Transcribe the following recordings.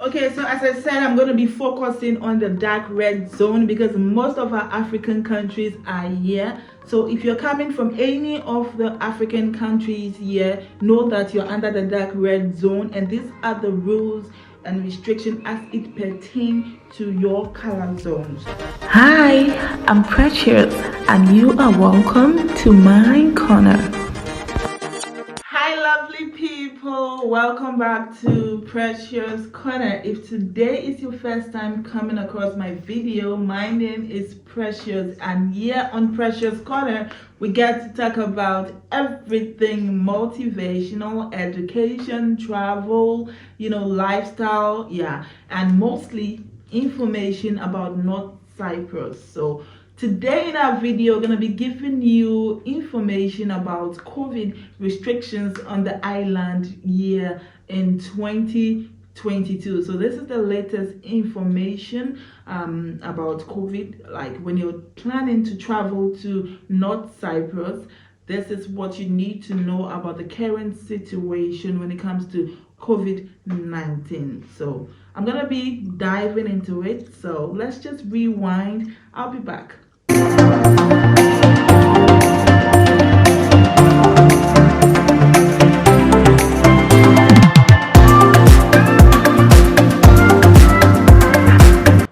Okay, so as I said, I'm going to be focusing on the dark red zone because most of our African countries are here. So if you're coming from any of the African countries here, know that you're under the dark red zone, and these are the rules and restrictions as it pertains to your color zones. Hi, I'm Precious, and you are welcome to my corner. Hi lovely people, welcome back to Precious Corner. If today is your first time coming across my video, my name is Precious, and here on Precious Corner we get to talk about everything motivational, education, travel, lifestyle, and mostly information about North Cyprus. So today in our video, we're going to be giving you information about COVID restrictions on the island here in 2022. So this is the latest information about COVID. Like when you're planning to travel to North Cyprus, this is what you need to know about the current situation when it comes to COVID-19. So I'm gonna be diving into it, so let's just rewind. I'll be back.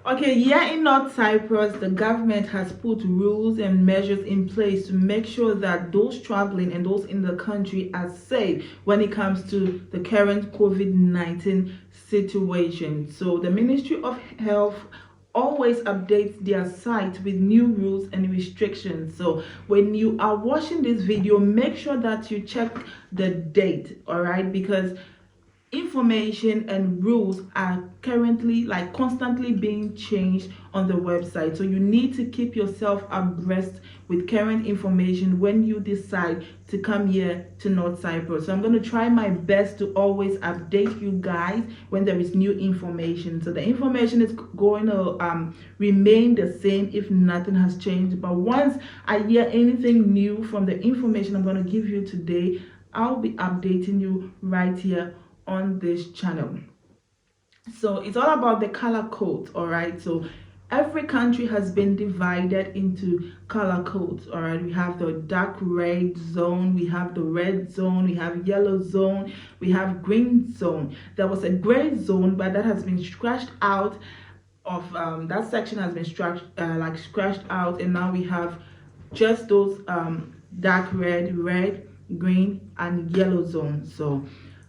Okay, here in North Cyprus, the government has put rules and measures in place to make sure that those traveling and those in the country are safe when it comes to the current COVID-19 situation. So the Ministry of Health always updates their site with new rules and restrictions. So when you are watching this video, make sure that you check the date, all right, because information and rules are currently constantly being changed on the website. So you need to keep yourself abreast with current information when you decide to come here to North Cyprus. So I'm going to try my best to always update you guys when there is new information. So the information is going to remain the same if nothing has changed, but once I hear anything new from the information I'm going to give you today, I'll be updating you right here on this channel. So it's all about the color codes, all right? So every country has been divided into color codes, all right? We have the dark red zone, we have the red zone, we have yellow zone, we have green zone. There was a gray zone, but that has been scratched out of that section has been scratched out, and now we have just those dark red, green, and yellow zones. So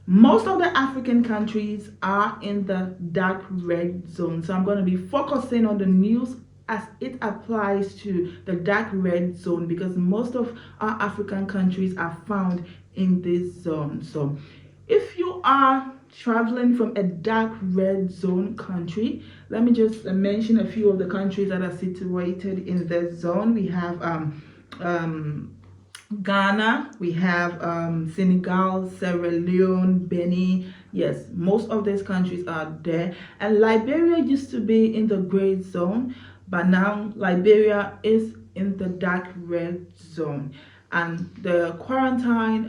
most of the African countries are in the dark red zone. So I'm going to be focusing on the news as it applies to the dark red zone because most of our African countries are found in this zone. So if you are traveling from a dark red zone country, let me just mention a few of the countries that are situated in this zone. We have Ghana, we have Senegal, Sierra Leone, Benin. Yes, most of these countries are there. And Liberia used to be in the gray zone, but now Liberia is in the dark red zone. And the quarantine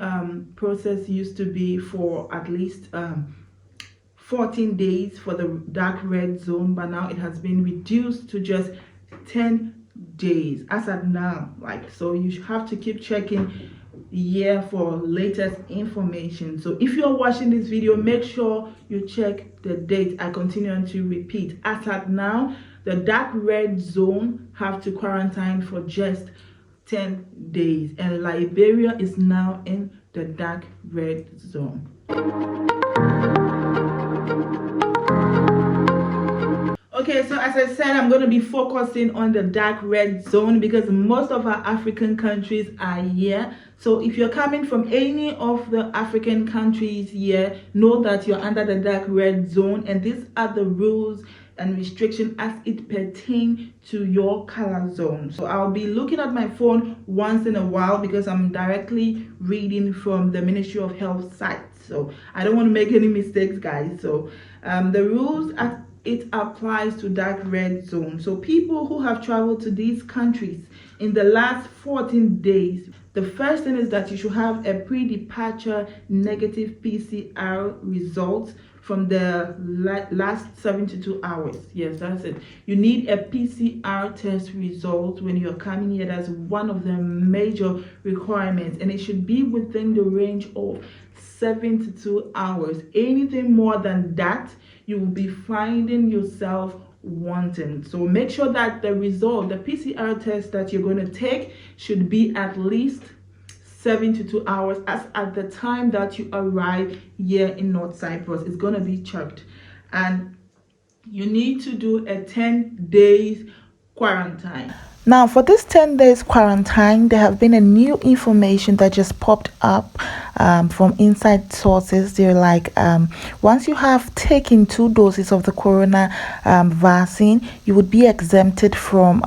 process used to be for at least 14 days for the dark red zone, but now it has been reduced to just 10 days as of now. So you have to keep checking here for latest information. So if you're watching this video, make sure you check the date. I continue to repeat, as at now the dark red zone have to quarantine for just 10 days, and Liberia is now in the dark red zone. Okay, so as I said, I'm going to be focusing on the dark red zone because most of our African countries are here. So if you're coming from any of the African countries here, know that you're under the dark red zone, and these are the rules and restrictions as it pertains to your color zone. So I'll be looking at my phone once in a while because I'm directly reading from the Ministry of Health site. So I don't want to make any mistakes, guys. So the rules as it applies to dark red zone. So people who have traveled to these countries in the last 14 days, the first thing is that you should have a pre-departure negative PCR result from the last 72 hours. Yes, that's it. You need a PCR test result when you're coming here. That's one of the major requirements, and it should be within the range of 72 hours. Anything more than that, you will be finding yourself wanting. So make sure that the result, the PCR test that you're going to take, should be at least 72 hours as at the time that you arrive here in North Cyprus. It's going to be checked, and you need to do a 10 days quarantine. Now, for this 10 days quarantine, there have been a new information that just popped up from inside sources. They're like, once you have taken 2 doses of the corona vaccine, you would be exempted from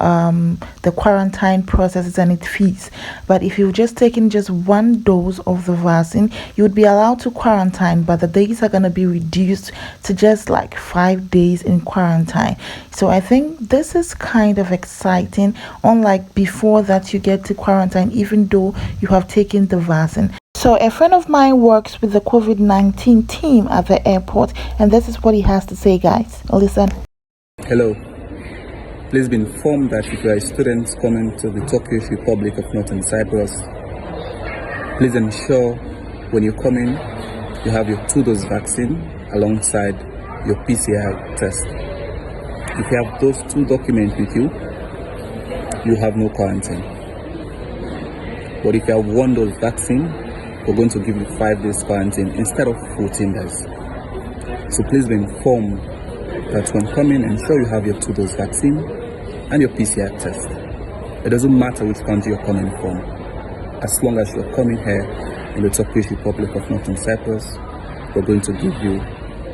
the quarantine processes and its fees. But if you've just taken just 1 dose of the vaccine, you would be allowed to quarantine, but the days are going to be reduced to just like 5 days in quarantine. So I think this is kind of exciting. Unlike before that you get to quarantine even though you have taken the vaccine. So a friend of mine works with the COVID-19 team at the airport, and this is what he has to say, guys. Listen. Hello. Please be informed that if you are a student coming to the Turkish Republic of Northern Cyprus, please ensure when you come in, you have your 2-dose vaccine alongside your PCR test. If you have those 2 documents with you, you have no quarantine. But if you have 1 dose vaccine, we're going to give you 5 days quarantine instead of 14 days. So please be informed that when coming, ensure you have your 2-dose vaccine and your PCR test. It doesn't matter which country you're coming from. As long as you're coming here in the Turkish Republic of Northern Cyprus, we're going to give you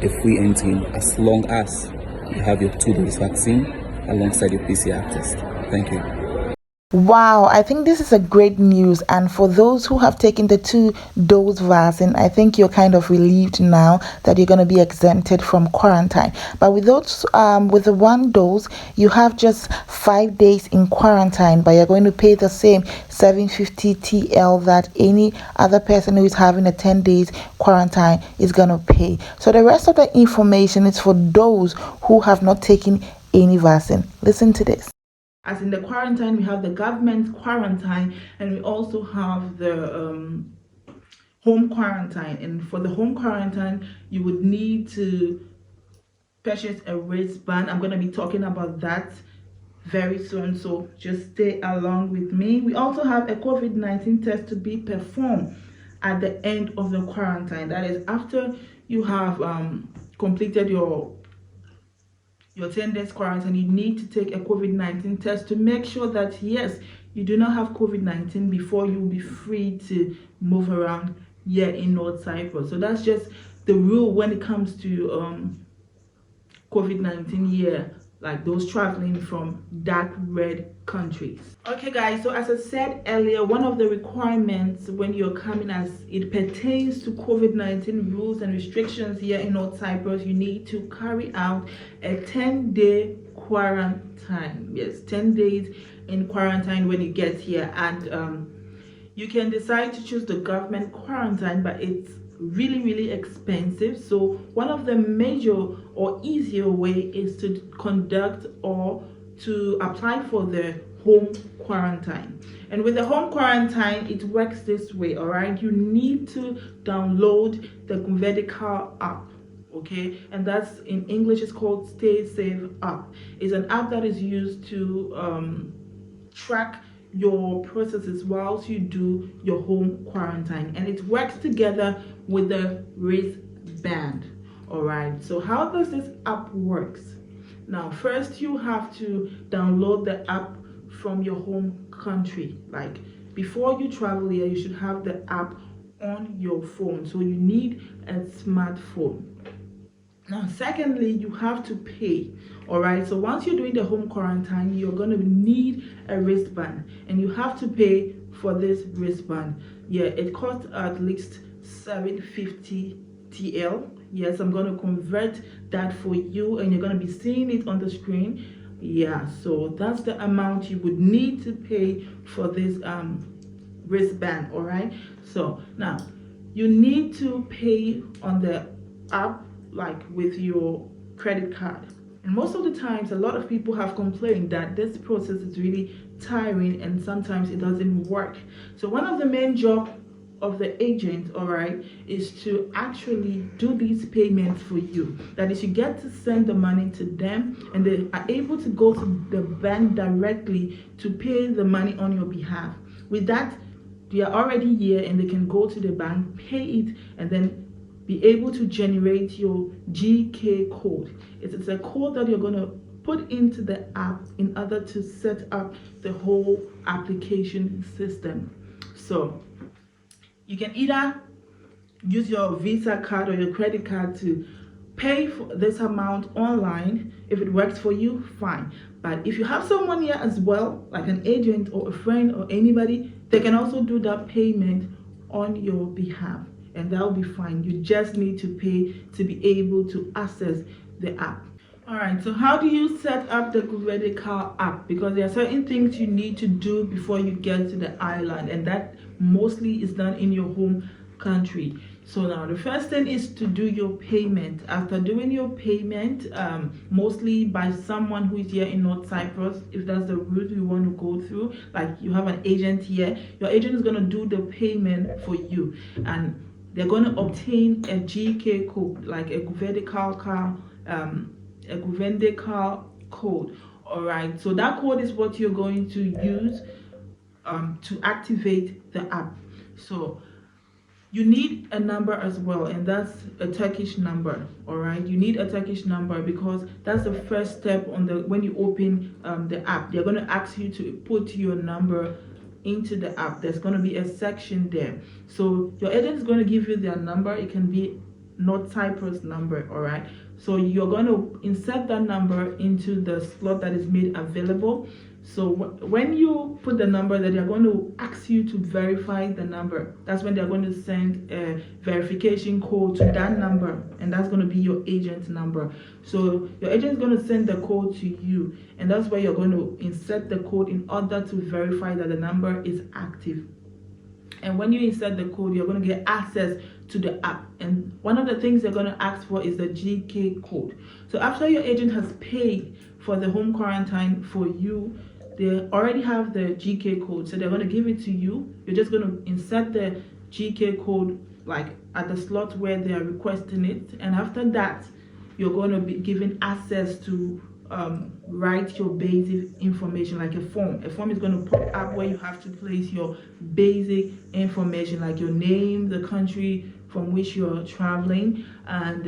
a free entry as long as you have your 2-dose vaccine alongside your PCR test. Thank you. Wow, I think this is a great news, and for those who have taken the 2-dose vaccine, I think you're kind of relieved now that you're going to be exempted from quarantine. But with those with the 1 dose, you have just 5 days in quarantine, but you're going to pay the same 750 TL that any other person who is having a 10 days quarantine is going to pay. So the rest of the information is for those who have not taken any vaccine. Listen to this. As in the quarantine, we have the government quarantine, and we also have the home quarantine. And for the home quarantine, you would need to purchase a wristband. I'm going to be talking about that very soon, so just stay along with me. We also have a COVID-19 test to be performed at the end of the quarantine. That is after you have completed your 10 days quarantine. You need to take a COVID-19 test to make sure that yes, you do not have COVID-19 before you will be free to move around here in North Cyprus. So that's just the rule when it comes to COVID-19 here, like those traveling from dark red countries. Okay guys, so as I said earlier, one of the requirements when you're coming, as it pertains to COVID-19 rules and restrictions here in North Cyprus, you need to carry out a 10-day quarantine. Yes, 10 days in quarantine when you get here. And you can decide to choose the government quarantine, but it's really expensive. So one of the major or easier way is to conduct or to apply for the home quarantine. And with the home quarantine, it works this way. All right, you need to download the Medical app. Okay, and that's in English, it's called Stay Safe app. It's an app that is used to track your processes whilst you do your home quarantine, and it works together with the wristband. All right, so how does this app works? Now first, you have to download the app from your home country. Like before you travel here, you should have the app on your phone, so you need a smartphone. Now secondly, you have to pay. All right, so once you're doing the home quarantine, you're going to need a wristband, and you have to pay for this wristband. Yeah, it costs at least 750 TL. Yes, I'm going to convert that for you, and you're going to be seeing it on the screen. Yeah, so that's the amount you would need to pay for this wristband. All right, so now you need to pay on the app like with your credit card. And most of the times, a lot of people have complained that this process is really tiring and sometimes it doesn't work. So one of the main jobs of the agent, all right, is to actually do these payments for you. That is, you get to send the money to them and they are able to go to the bank directly to pay the money on your behalf. With that, they are already here and they can go to the bank, pay it, and then be able to generate your GK code. It's a code that you're going to put into the app in order to set up the whole application system. So you can either use your Visa card or your credit card to pay for this amount online. If it works for you, fine. But if you have someone here as well, like an agent or a friend or anybody, they can also do that payment on your behalf, and that will be fine. You just need to pay to be able to access the app. All right, so how do you set up the credit card app? Because there are certain things you need to do before you get to the island, and that mostly is done in your home country. So now the first thing is to do your payment. After doing your payment, mostly by someone who is here in North Cyprus, if that's the route you want to go through, like you have an agent here, your agent is going to do the payment for you, and they're going to obtain a GK code, like a governmental code. All right, so that code is what you're going to use to activate the app. So you need a number as well, and that's a Turkish number. All right, you need a Turkish number because that's the first step on the when you open the app. They're going to ask you to put your number into the app. There's going to be a section there, so your agent is going to give you their number. It can be North Cyprus number. All right, so you're going to insert that number into the slot that is made available. So when you put the number, that they're going to ask you to verify the number. That's when they're going to send a verification code to that number, and that's going to be your agent's number. So your agent is going to send the code to you, and that's where you're going to insert the code in order to verify that the number is active. And when you insert the code, you're going to get access to the app. And one of the things they're going to ask for is the GK code. So after your agent has paid for the home quarantine for you, they already have the GK code. So they're going to give it to you. You're just going to insert the GK code like at the slot where they are requesting it. And after that, you're going to be given access to write your basic information, like a form. A form is going to pop up where you have to place your basic information, like your name, the country from which you're traveling, and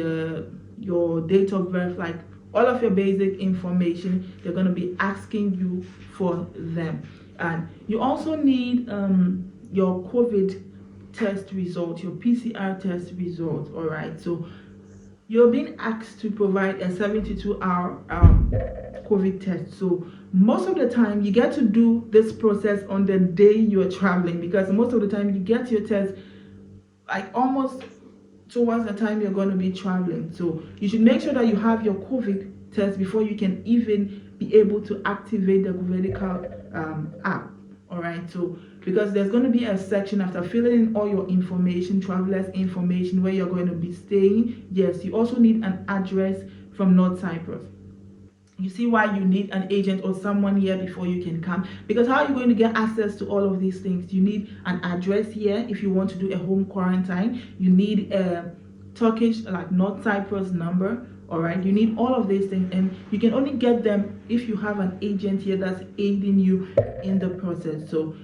your date of birth, like all of your basic information. They're going to be asking you for them. And you also need your COVID test result, your PCR test result. All right, so you're being asked to provide a 72-hour COVID test. So most of the time you get to do this process on the day you're traveling, because most of the time you get your test like almost towards the time you're going to be traveling. So you should make sure that you have your COVID test before you can even be able to activate the governmental app. All right, so because there's going to be a section after filling in all your information, traveler's information, where you're going to be staying. Yes, you also need an address from North Cyprus. You see why you need an agent or someone here before you can come, because how are you going to get access to all of these things? You need an address here if you want to do a home quarantine. You need a Turkish, like North Cyprus number. All right, you need all of these things, and you can only get them if you have an agent here that's aiding you in the process. So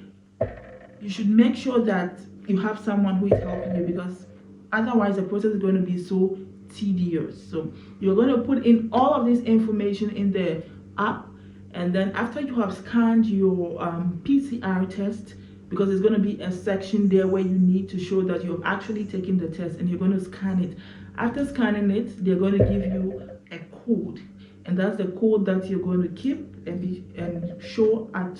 you should make sure that you have someone who is helping you, because otherwise the process is going to be so tedious. So you're going to put in all of this information in the app, and then after you have scanned your PCR test, because there's going to be a section there where you need to show that you've actually taken the test, and you're going to scan it. After scanning it, they're going to give you a code, and that's the code that you're going to keep and show at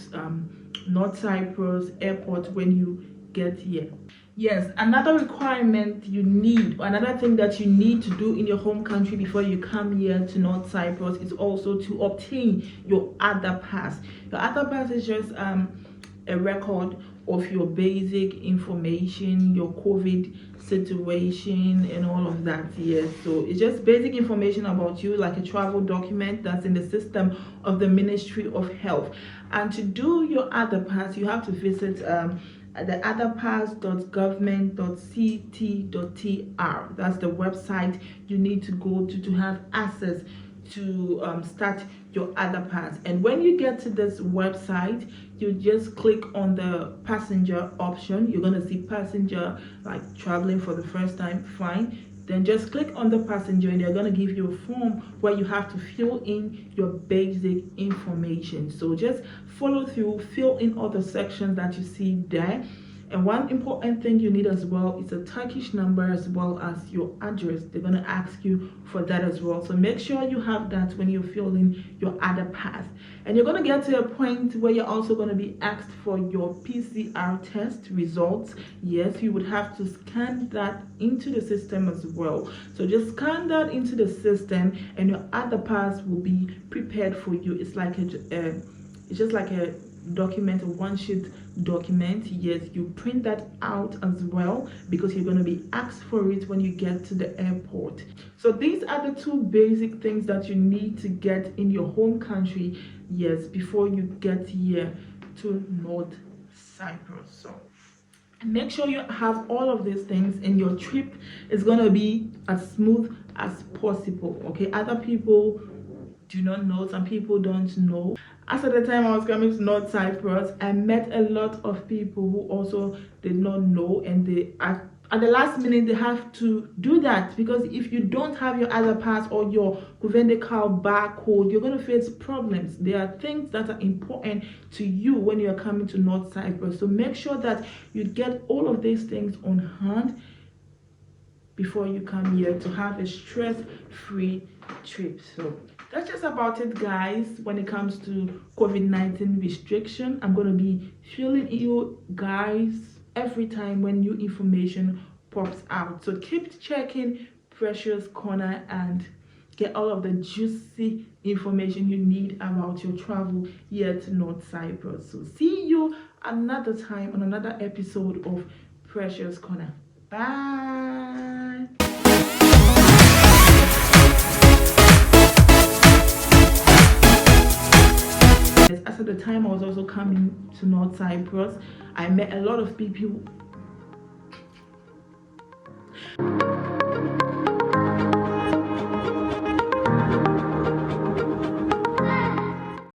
North Cyprus airport when you get here. Yes, another requirement you need, another thing that you need to do in your home country before you come here to North Cyprus is also to obtain your other pass. Your other pass is just a record of your basic information, your COVID situation and all of that. Yes, so it's just basic information about you, like a travel document that's in the system of the Ministry of Health. And to do your other pass, you have to visit the otherpass.government.ct.tr. That's the website you need to go to have access to start your other pass. And when you get to this website, you just click on the passenger option. You're going to see passenger, like traveling for the first time, fine. Then just click on the passenger and they're going to give you a form where you have to fill in your basic information. So just follow through, fill in all the sections that you see there. And one important thing you need as well is a Turkish number as well as your address. They're going to ask you for that as well. So make sure you have that when you're filling your other pass. And you're going to get to a point where you're also going to be asked for your PCR test results. Yes, you would have to scan that into the system as well. So just scan that into the system and your other pass will be prepared for you. It's like it's just like a document, a one-sheet document. Yes, you print that out as well because you're going to be asked for it when you get to the airport. So these are the two basic things that you need to get in your home country, yes, before you get here to North Cyprus. So make sure you have all of these things and your trip is going to be as smooth as possible. Okay, other people do not know, some people don't know. As at the time I was coming to North Cyprus, I met a lot of people who also did not know, and they at the last minute they have to do that, because if you don't have your other pass or your Kuvendecal barcode, you're going to face problems. There are things that are important to you when you're coming to North Cyprus. So make sure that you get all of these things on hand before you come here to have a stress-free trip. So that's just about it, guys. When it comes to COVID-19 restriction, I'm going to be filling you guys every time when new information pops out. So keep checking Precious Corner and get all of the juicy information you need about your travel here to North Cyprus. So see you another time on another episode of Precious Corner. Bye. As at the time I was also coming to North Cyprus, I met a lot of people